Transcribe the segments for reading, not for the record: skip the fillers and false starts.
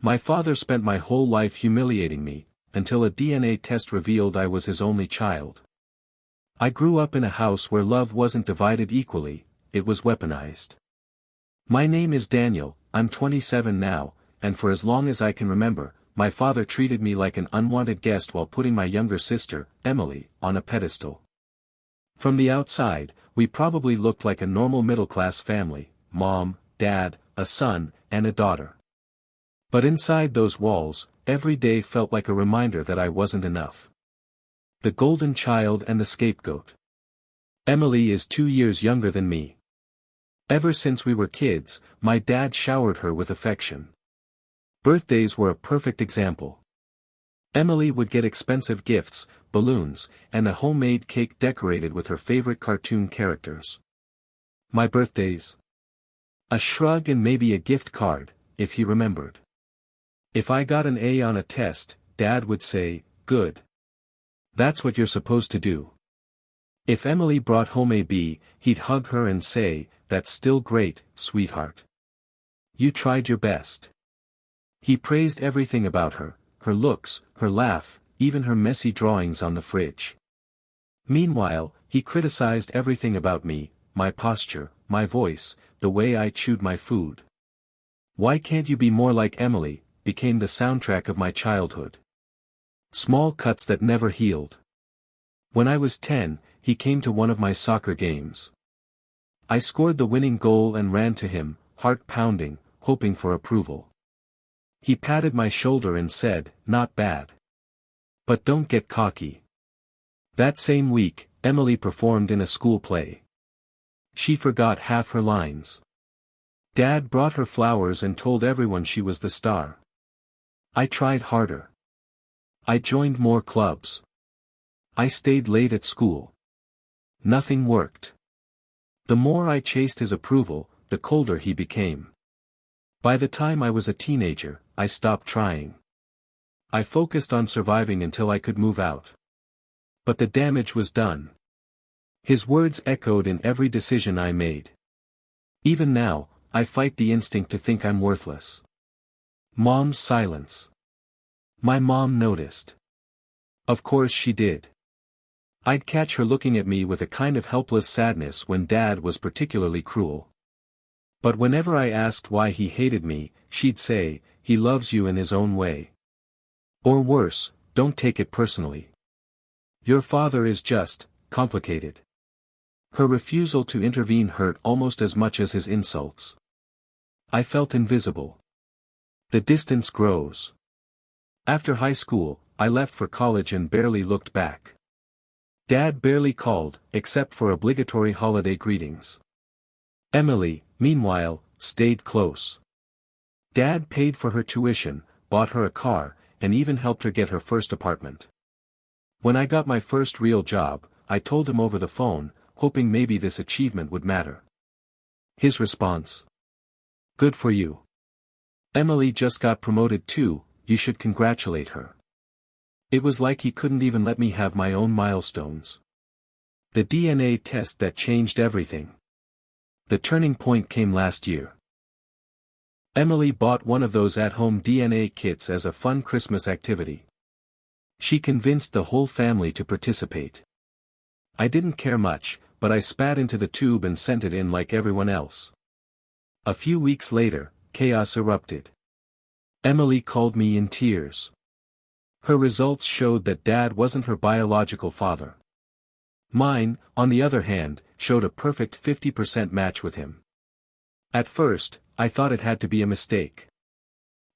My father spent my whole life humiliating me, until a DNA test revealed I was his only child. I grew up in a house where love wasn't divided equally, it was weaponized. My name is Daniel, I'm 27 now, and for as long as I can remember, my father treated me like an unwanted guest while putting my younger sister, Emily, on a pedestal. From the outside, we probably looked like a normal middle-class family, mom, dad, a son, and a daughter. But inside those walls, every day felt like a reminder that I wasn't enough. The golden child and the scapegoat. Emily is 2 years younger than me. Ever since we were kids, my dad showered her with affection. Birthdays were a perfect example. Emily would get expensive gifts, balloons, and a homemade cake decorated with her favorite cartoon characters. My birthdays? A shrug and maybe a gift card, if he remembered. If I got an A on a test, Dad would say, "Good. That's what you're supposed to do." If Emily brought home a B, he'd hug her and say, "That's still great, sweetheart. You tried your best." He praised everything about her, her looks, her laugh, even her messy drawings on the fridge. Meanwhile, he criticized everything about me, my posture, my voice, the way I chewed my food. "Why can't you be more like Emily?" became the soundtrack of my childhood. Small cuts that never healed. When I was 10, he came to one of my soccer games. I scored the winning goal and ran to him, heart pounding, hoping for approval. He patted my shoulder and said, "Not bad. But don't get cocky." That same week, Emily performed in a school play. She forgot half her lines. Dad brought her flowers and told everyone she was the star. I tried harder. I joined more clubs. I stayed late at school. Nothing worked. The more I chased his approval, the colder he became. By the time I was a teenager, I stopped trying. I focused on surviving until I could move out. But the damage was done. His words echoed in every decision I made. Even now, I fight the instinct to think I'm worthless. Mom's silence. My mom noticed. Of course she did. I'd catch her looking at me with a kind of helpless sadness when Dad was particularly cruel. But whenever I asked why he hated me, she'd say, "He loves you in his own way." Or worse, "Don't take it personally. Your father is just complicated." Her refusal to intervene hurt almost as much as his insults. I felt invisible. The distance grows. After high school, I left for college and barely looked back. Dad barely called, except for obligatory holiday greetings. Emily, meanwhile, stayed close. Dad paid for her tuition, bought her a car, and even helped her get her first apartment. When I got my first real job, I told him over the phone, hoping maybe this achievement would matter. His response: "Good for you. Emily just got promoted too, you should congratulate her." It was like he couldn't even let me have my own milestones. The DNA test that changed everything. The turning point came last year. Emily bought one of those at-home DNA kits as a fun Christmas activity. She convinced the whole family to participate. I didn't care much, but I spat into the tube and sent it in like everyone else. A few weeks later, chaos erupted. Emily called me in tears. Her results showed that Dad wasn't her biological father. Mine, on the other hand, showed a perfect 50% match with him. At first, I thought it had to be a mistake.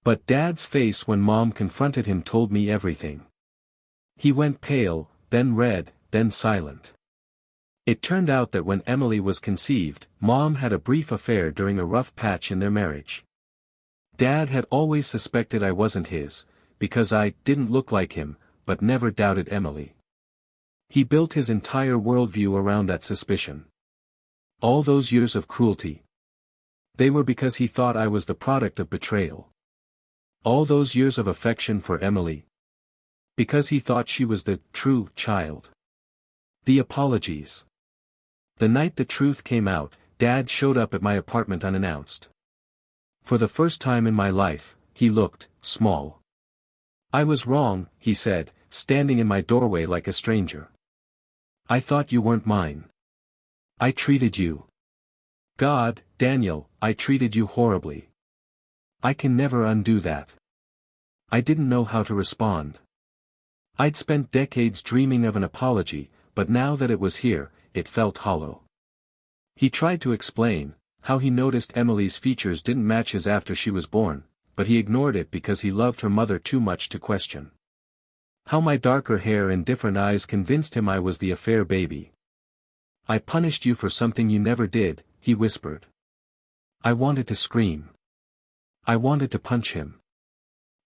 But Dad's face when Mom confronted him told me everything. He went pale, then red, then silent. It turned out that when Emily was conceived, Mom had a brief affair during a rough patch in their marriage. Dad had always suspected I wasn't his, because I didn't look like him, but never doubted Emily. He built his entire worldview around that suspicion. All those years of cruelty. They were because he thought I was the product of betrayal. All those years of affection for Emily. Because he thought she was the true child. The apologies. The night the truth came out, Dad showed up at my apartment unannounced. For the first time in my life, he looked small. "I was wrong," he said, standing in my doorway like a stranger. "I thought you weren't mine. I treated you. God, Daniel, I treated you horribly. I can never undo that." I didn't know how to respond. I'd spent decades dreaming of an apology, but now that it was here, it felt hollow. He tried to explain how he noticed Emily's features didn't match his after she was born, but he ignored it because he loved her mother too much to question. How my darker hair and different eyes convinced him I was the affair baby. "I punished you for something you never did," he whispered. I wanted to scream. I wanted to punch him.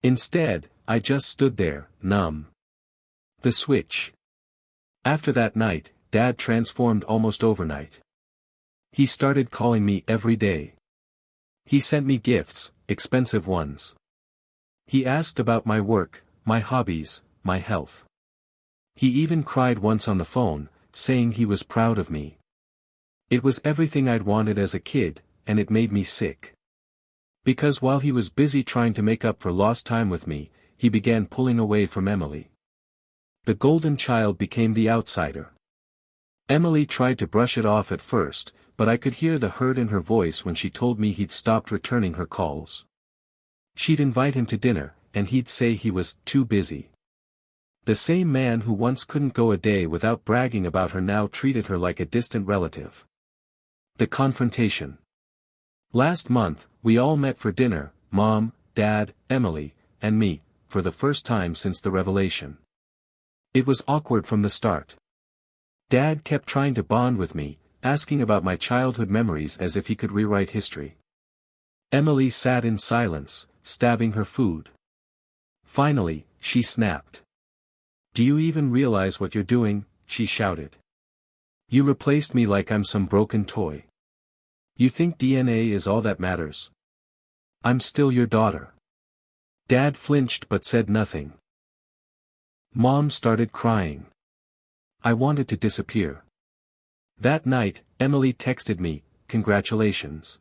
Instead, I just stood there, numb. The switch. After that night, Dad transformed almost overnight. He started calling me every day. He sent me gifts, expensive ones. He asked about my work, my hobbies, my health. He even cried once on the phone, saying he was proud of me. It was everything I'd wanted as a kid, and it made me sick. Because while he was busy trying to make up for lost time with me, he began pulling away from Emily. The golden child became the outsider. Emily tried to brush it off at first, but I could hear the hurt in her voice when she told me he'd stopped returning her calls. She'd invite him to dinner, and he'd say he was too busy. The same man who once couldn't go a day without bragging about her now treated her like a distant relative. The confrontation. Last month, we all met for dinner, Mom, Dad, Emily, and me, for the first time since the revelation. It was awkward from the start. Dad kept trying to bond with me, asking about my childhood memories as if he could rewrite history. Emily sat in silence, stabbing her food. Finally, she snapped. "Do you even realize what you're doing?" she shouted. "You replaced me like I'm some broken toy. You think DNA is all that matters? I'm still your daughter." Dad flinched but said nothing. Mom started crying. I wanted to disappear. That night, Emily texted me, "Congratulations.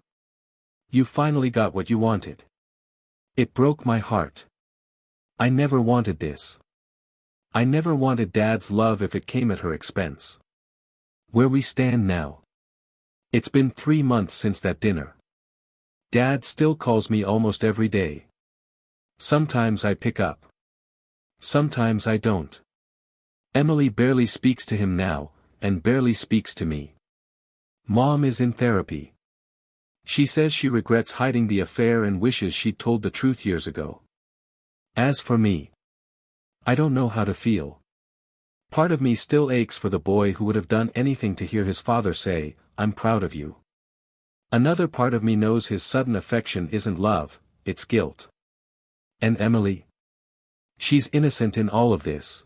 You finally got what you wanted." It broke my heart. I never wanted this. I never wanted Dad's love if it came at her expense. Where we stand now. It's been 3 months since that dinner. Dad still calls me almost every day. Sometimes I pick up. Sometimes I don't. Emily barely speaks to him now, and barely speaks to me. Mom is in therapy. She says she regrets hiding the affair and wishes she'd told the truth years ago. As for me, I don't know how to feel. Part of me still aches for the boy who would have done anything to hear his father say, "I'm proud of you." Another part of me knows his sudden affection isn't love, it's guilt. And Emily? She's innocent in all of this.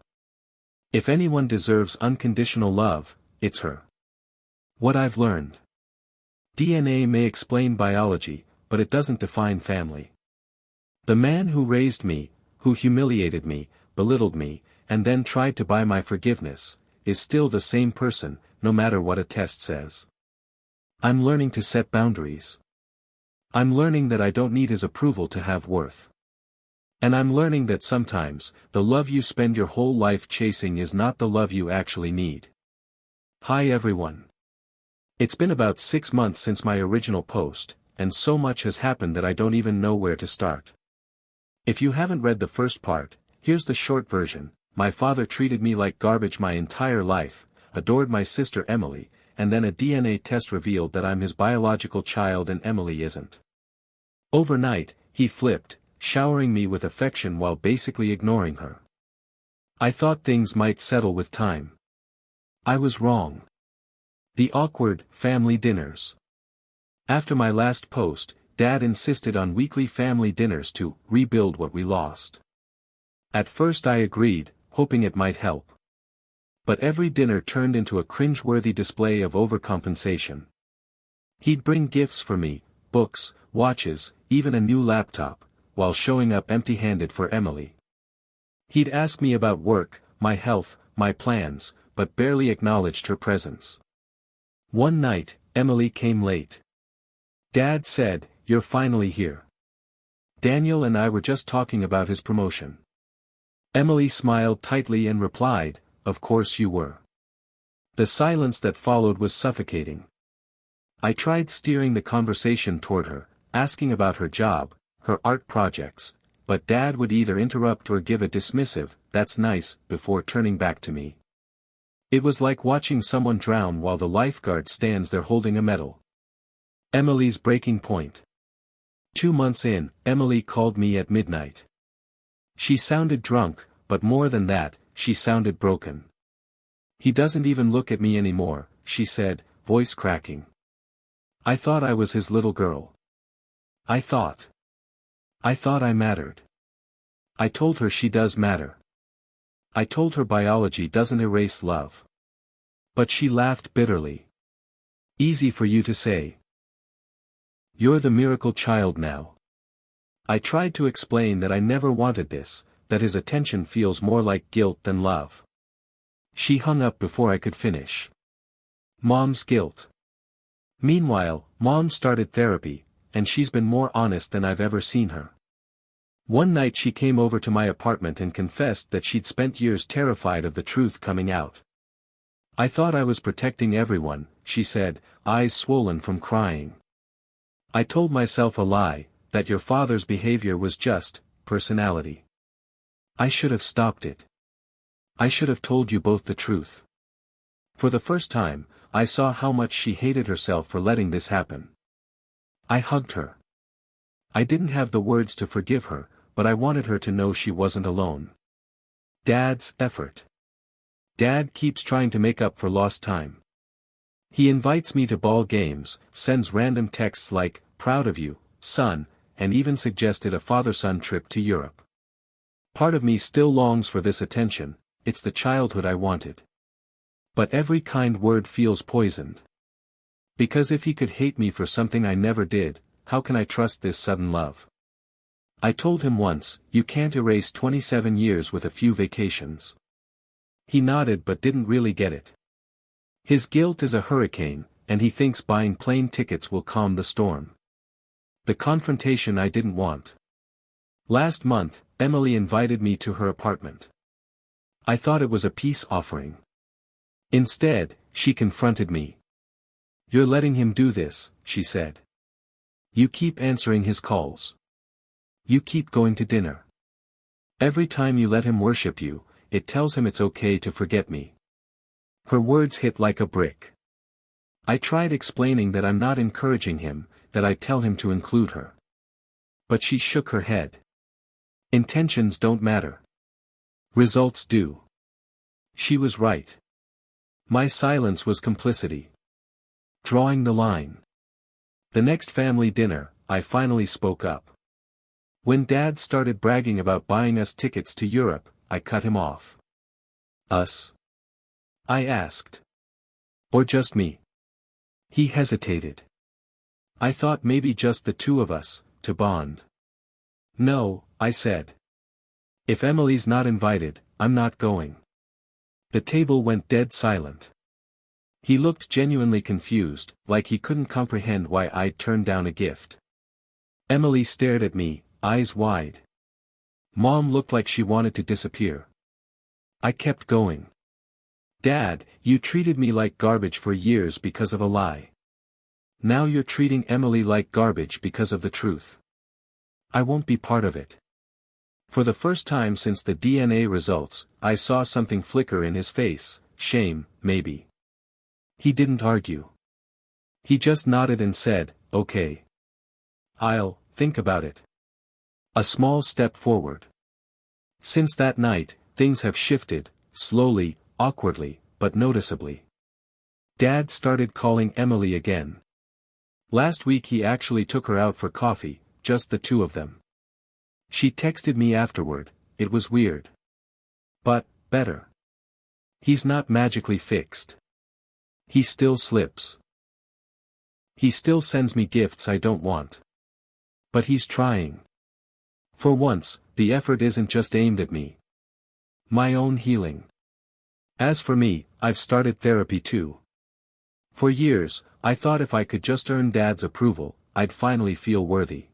If anyone deserves unconditional love, it's her. What I've learned. DNA may explain biology, but it doesn't define family. The man who raised me, who humiliated me, belittled me, and then tried to buy my forgiveness, is still the same person, no matter what a test says. I'm learning to set boundaries. I'm learning that I don't need his approval to have worth. And I'm learning that sometimes, the love you spend your whole life chasing is not the love you actually need. Hi everyone. It's been about 6 months since my original post, and so much has happened that I don't even know where to start. If you haven't read the first part, here's the short version. My father treated me like garbage my entire life, adored my sister Emily, and then a DNA test revealed that I'm his biological child and Emily isn't. Overnight, he flipped, showering me with affection while basically ignoring her. I thought things might settle with time. I was wrong. The awkward, family dinners. After my last post, Dad insisted on weekly family dinners to rebuild what we lost. At first I agreed, hoping it might help. But every dinner turned into a cringe-worthy display of overcompensation. He'd bring gifts for me, books, watches, even a new laptop, while showing up empty-handed for Emily. He'd ask me about work, my health, my plans, but barely acknowledged her presence. One night, Emily came late. Dad said, "You're finally here." Daniel and I were just talking about his promotion. Emily smiled tightly and replied, "Of course you were." The silence that followed was suffocating. I tried steering the conversation toward her, asking about her job, her art projects, but Dad would either interrupt or give a dismissive, "That's nice," before turning back to me. It was like watching someone drown while the lifeguard stands there holding a medal. Emily's breaking point. 2 months in, Emily called me at midnight. She sounded drunk, but more than that, she sounded broken. "He doesn't even look at me anymore," she said, voice cracking. "I thought I was his little girl. I thought I mattered." I told her she does matter. I told her biology doesn't erase love. But she laughed bitterly. "Easy for you to say. You're the miracle child now." I tried to explain that I never wanted this, that his attention feels more like guilt than love. She hung up before I could finish. Mom's guilt. Meanwhile, Mom started therapy, and she's been more honest than I've ever seen her. One night she came over to my apartment and confessed that she'd spent years terrified of the truth coming out. "I thought I was protecting everyone," she said, eyes swollen from crying. "I told myself a lie, that your father's behavior was just personality. I should have stopped it. I should have told you both the truth." For the first time, I saw how much she hated herself for letting this happen. I hugged her. I didn't have the words to forgive her, but I wanted her to know she wasn't alone. Dad's effort. Dad keeps trying to make up for lost time. He invites me to ball games, sends random texts like, "Proud of you, son," and even suggested a father-son trip to Europe. Part of me still longs for this attention. It's the childhood I wanted. But every kind word feels poisoned. Because if he could hate me for something I never did, how can I trust this sudden love? I told him once, "You can't erase 27 years with a few vacations." He nodded but didn't really get it. His guilt is a hurricane, and he thinks buying plane tickets will calm the storm. The confrontation I didn't want. Last month, Emily invited me to her apartment. I thought it was a peace offering. Instead, she confronted me. "You're letting him do this," she said. "You keep answering his calls. You keep going to dinner. Every time you let him worship you, it tells him it's okay to forget me." Her words hit like a brick. I tried explaining that I'm not encouraging him, that I tell him to include her. But she shook her head. Intentions don't matter. Results do. She was right. My silence was complicity. Drawing the line. The next family dinner, I finally spoke up. When Dad started bragging about buying us tickets to Europe, I cut him off. "Us?" I asked. "Or just me?" He hesitated. "I thought maybe just the two of us, to bond." "No," I said. "If Emily's not invited, I'm not going." The table went dead silent. He looked genuinely confused, like he couldn't comprehend why I'd turned down a gift. Emily stared at me, eyes wide. Mom looked like she wanted to disappear. I kept going. "Dad, you treated me like garbage for years because of a lie. Now you're treating Emily like garbage because of the truth. I won't be part of it." For the first time since the DNA results, I saw something flicker in his face, shame, maybe. He didn't argue. He just nodded and said, "Okay. I'll think about it." A small step forward. Since that night, things have shifted, slowly, awkwardly, but noticeably. Dad started calling Emily again. Last week he actually took her out for coffee, just the two of them. She texted me afterward, "It was weird. But, better. He's not magically fixed. He still slips. He still sends me gifts I don't want. But he's trying. For once, the effort isn't just aimed at me. My own healing. As for me, I've started therapy too. For years, I thought if I could just earn Dad's approval, I'd finally feel worthy.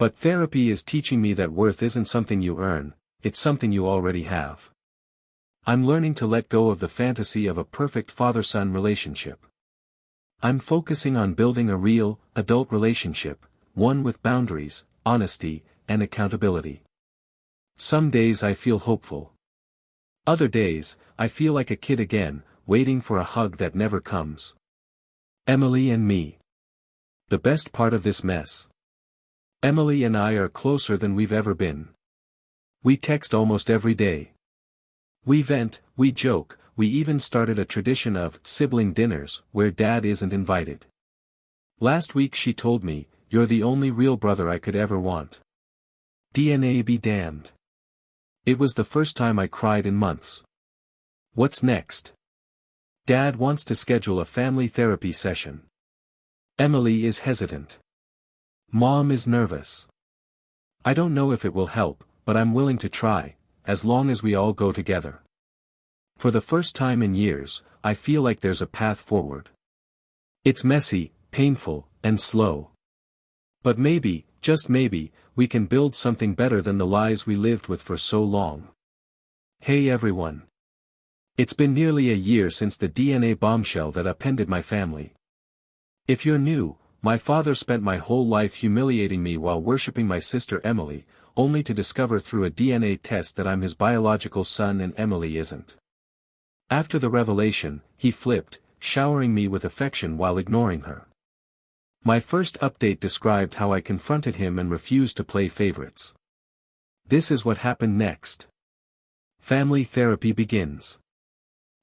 But therapy is teaching me that worth isn't something you earn, it's something you already have. I'm learning to let go of the fantasy of a perfect father-son relationship. I'm focusing on building a real, adult relationship, one with boundaries, honesty, and accountability. Some days I feel hopeful. Other days, I feel like a kid again, waiting for a hug that never comes. Emily and me. The best part of this mess. Emily and I are closer than we've ever been. We text almost every day. We vent, we joke, we even started a tradition of sibling dinners where Dad isn't invited. Last week she told me, "You're the only real brother I could ever want." DNA be damned. It was the first time I cried in months. What's next? Dad wants to schedule a family therapy session. Emily is hesitant. Mom is nervous. I don't know if it will help, but I'm willing to try, as long as we all go together. For the first time in years, I feel like there's a path forward. It's messy, painful, and slow. But maybe, just maybe, we can build something better than the lies we lived with for so long. Hey everyone. It's been nearly a year since the DNA bombshell that upended my family. If you're new, my father spent my whole life humiliating me while worshipping my sister Emily, only to discover through a DNA test that I'm his biological son and Emily isn't. After the revelation, he flipped, showering me with affection while ignoring her. My first update described how I confronted him and refused to play favorites. This is what happened next. Family therapy begins.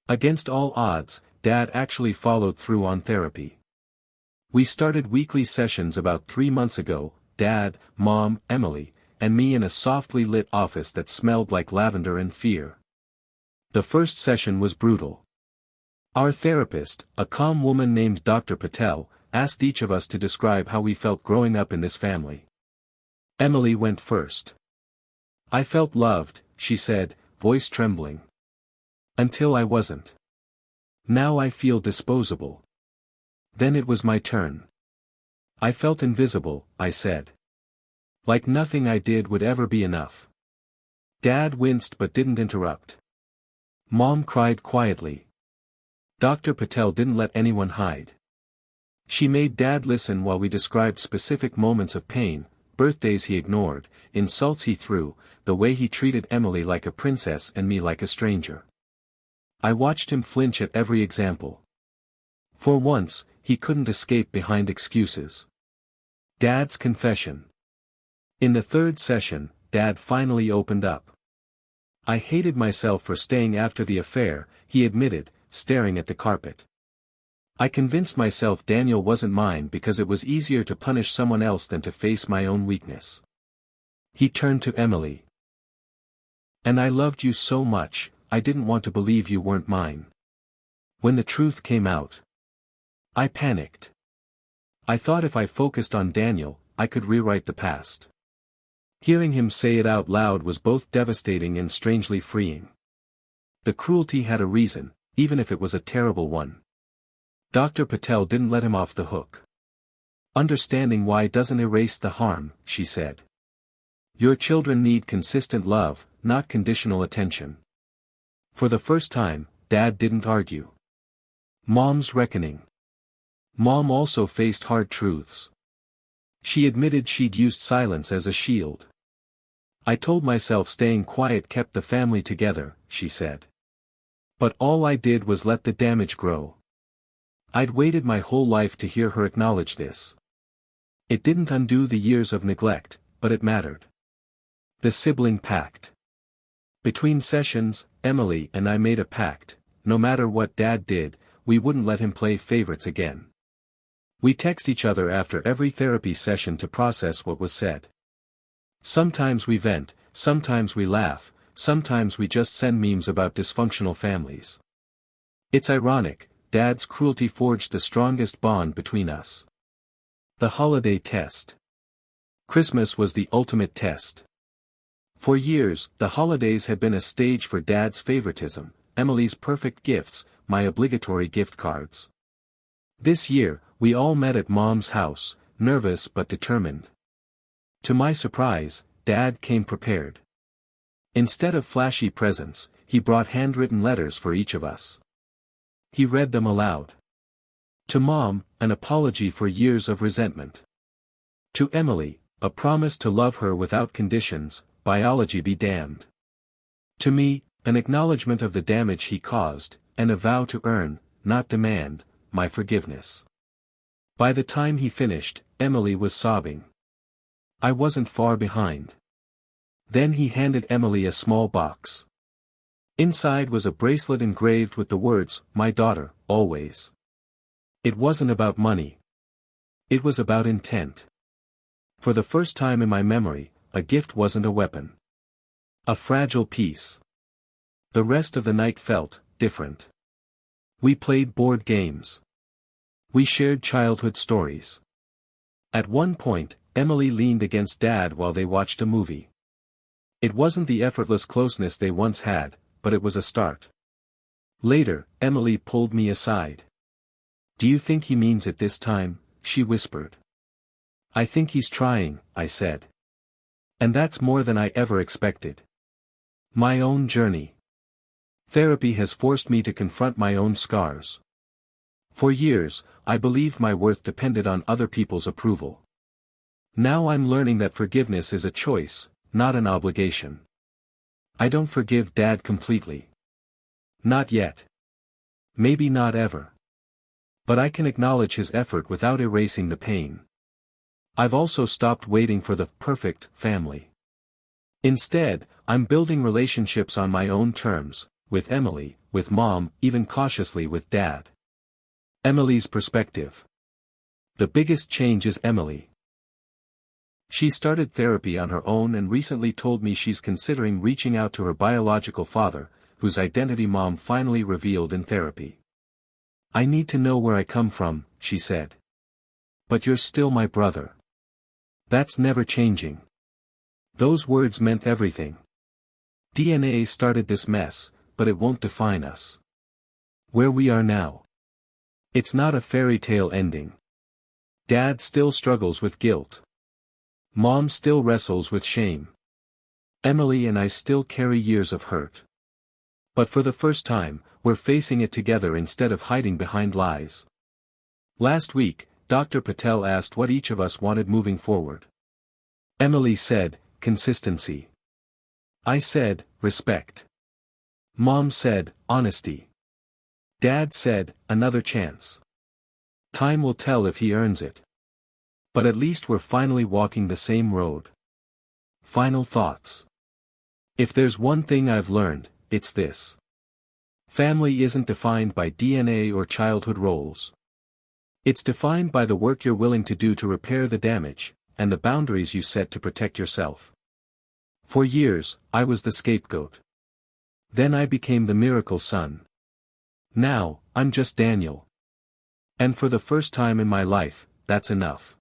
Against all odds, Dad actually followed through on therapy. We started weekly sessions about 3 months ago, Dad, Mom, Emily, and me in a softly lit office that smelled like lavender and fear. The first session was brutal. Our therapist, a calm woman named Dr. Patel, asked each of us to describe how we felt growing up in this family. Emily went first. "I felt loved," she said, voice trembling. "Until I wasn't. Now I feel disposable." Then it was my turn. "I felt invisible," I said. "Like nothing I did would ever be enough." Dad winced but didn't interrupt. Mom cried quietly. Dr. Patel didn't let anyone hide. She made Dad listen while we described specific moments of pain, birthdays he ignored, insults he threw, the way he treated Emily like a princess and me like a stranger. I watched him flinch at every example. For once, he couldn't escape behind excuses. Dad's confession. In the third session, Dad finally opened up. "I hated myself for staying after the affair," he admitted, staring at the carpet. "I convinced myself Daniel wasn't mine because it was easier to punish someone else than to face my own weakness." He turned to Emily. "And I loved you so much, I didn't want to believe you weren't mine. When the truth came out, I panicked. I thought if I focused on Daniel, I could rewrite the past." Hearing him say it out loud was both devastating and strangely freeing. The cruelty had a reason, even if it was a terrible one. Dr. Patel didn't let him off the hook. "Understanding why doesn't erase the harm," she said. "Your children need consistent love, not conditional attention." For the first time, Dad didn't argue. Mom's reckoning. Mom also faced hard truths. She admitted she'd used silence as a shield. "I told myself staying quiet kept the family together," she said. "But all I did was let the damage grow." I'd waited my whole life to hear her acknowledge this. It didn't undo the years of neglect, but it mattered. The sibling pact. Between sessions, Emily and I made a pact: no matter what Dad did, we wouldn't let him play favorites again. We text each other after every therapy session to process what was said. Sometimes we vent, sometimes we laugh, sometimes we just send memes about dysfunctional families. It's ironic, Dad's cruelty forged the strongest bond between us. The holiday test. Christmas was the ultimate test. For years, the holidays had been a stage for Dad's favoritism, Emily's perfect gifts, my obligatory gift cards. This year, we all met at Mom's house, nervous but determined. To my surprise, Dad came prepared. Instead of flashy presents, he brought handwritten letters for each of us. He read them aloud. To Mom, an apology for years of resentment. To Emily, a promise to love her without conditions, biology be damned. To me, an acknowledgement of the damage he caused, and a vow to earn, not demand, my forgiveness. By the time he finished, Emily was sobbing. I wasn't far behind. Then he handed Emily a small box. Inside was a bracelet engraved with the words, "My daughter, always." It wasn't about money. It was about intent. For the first time in my memory, a gift wasn't a weapon. A fragile piece. The rest of the night felt different. We played board games. We shared childhood stories. At one point, Emily leaned against Dad while they watched a movie. It wasn't the effortless closeness they once had, but it was a start. Later, Emily pulled me aside. "Do you think he means it this time?" she whispered. "I think he's trying," I said. And that's more than I ever expected. My own journey. Therapy has forced me to confront my own scars. For years, I believed my worth depended on other people's approval. Now I'm learning that forgiveness is a choice, not an obligation. I don't forgive Dad completely. Not yet. Maybe not ever. But I can acknowledge his effort without erasing the pain. I've also stopped waiting for the perfect family. Instead, I'm building relationships on my own terms, with Emily, with Mom, even cautiously with Dad. Emily's perspective. The biggest change is Emily. She started therapy on her own and recently told me she's considering reaching out to her biological father, whose identity Mom finally revealed in therapy. "I need to know where I come from," she said. "But you're still my brother." That's never changing. Those words meant everything. DNA started this mess, but it won't define us. Where we are now. It's not a fairy tale ending. Dad still struggles with guilt. Mom still wrestles with shame. Emily and I still carry years of hurt. But for the first time, we're facing it together instead of hiding behind lies. Last week, Dr. Patel asked what each of us wanted moving forward. Emily said, consistency. I said, respect. Mom said, honesty. Dad said, another chance. Time will tell if he earns it. But at least we're finally walking the same road. Final thoughts. If there's one thing I've learned, it's this. Family isn't defined by DNA or childhood roles. It's defined by the work you're willing to do to repair the damage, and the boundaries you set to protect yourself. For years, I was the scapegoat. Then I became the miracle son. Now, I'm just Daniel. And for the first time in my life, that's enough.